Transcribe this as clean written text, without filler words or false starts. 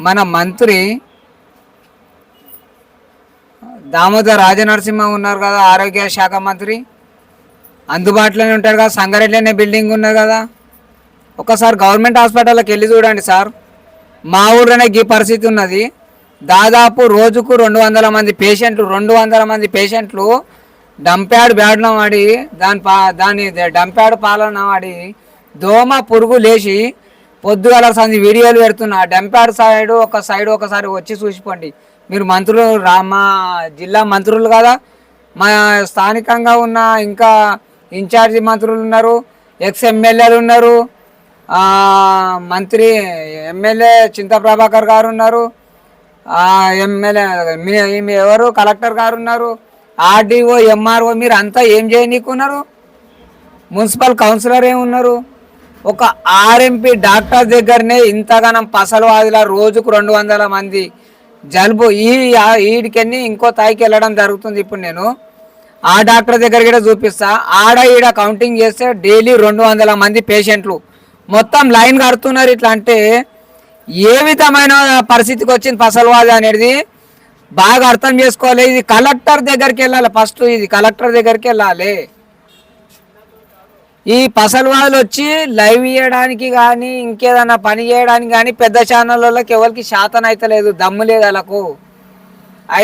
మన మంత్రి దామోదర్ రాజనరసింహ ఉన్నారు కదా, ఆరోగ్య శాఖ మంత్రి. అందుబాటులోనే ఉంటాడు కదా, సంగారెడ్డిలోనే బిల్డింగ్ ఉన్నది కదా. ఒకసారి గవర్నమెంట్ హాస్పిటల్కి వెళ్ళి చూడండి సార్. మా ఊర్లోనే ఈ పరిస్థితి ఉన్నది. దాదాపు రోజుకు 200 మంది పేషెంట్లు 200 మంది పేషెంట్లు డంప్యాడ్ బ్యాడ్న వాడి దాని డంప్యాడ్ పాలన వాడి దోమ పురుగు లేచి పొద్దుగల సంది వీడియోలు పెడుతున్నా. డంప్యాడ్ ఒకసారి వచ్చి చూసిపోండి. మీరు మంత్రులు మా జిల్లా మంత్రులు కదా, మా స్థానికంగా ఉన్న ఇంకా ఇన్ఛార్జి మంత్రులు ఉన్నారు, ఎక్స్ ఎమ్మెల్యేలు ఉన్నారు, మంత్రి ఎమ్మెల్యే చింత ప్రభాకర్ గారు ఉన్నారు, ఎమ్మెల్యే ఎవరు కలెక్టర్ గారు ఉన్నారు, ఆర్డీఓ ఎంఆర్ఓ. మీరు అంతా ఏం చేయనీకున్నారు? Municipal councillor ఏమున్నారు? ఒక ఆర్ఎంపీ డాక్టర్ దగ్గరనే ఇంతగానం పసలవాదిలా రోజుకు 200 మంది జలుబు ఈడికెళ్ళి ఇంకో తాయికి వెళ్ళడం జరుగుతుంది. ఇప్పుడు నేను ఆ డాక్టర్ దగ్గర కూడా చూపిస్తా. ఈడ కౌంటింగ్ చేస్తే డైలీ 200 మంది పేషెంట్లు మొత్తం లైన్ కడుతున్నారు. ఇట్లా అంటే ఏ విధమైన పరిస్థితికి వచ్చింది పసలవాది అనేది బాగా అర్థం చేసుకోవాలి. ఇది కలెక్టర్ దగ్గరికి వెళ్ళాలి. ఫస్ట్ ఇది కలెక్టర్ దగ్గరికి వెళ్ళాలి. ఈ పసలవాదులు వచ్చి లైవ్ ఇవ్వడానికి కానీ ఇంకేదన్నా పని చేయడానికి కానీ పెద్ద ఛానళ్ళకి ఎవరికి శాతం అయితే లేదు, దమ్ము లేదు వాళ్ళకు.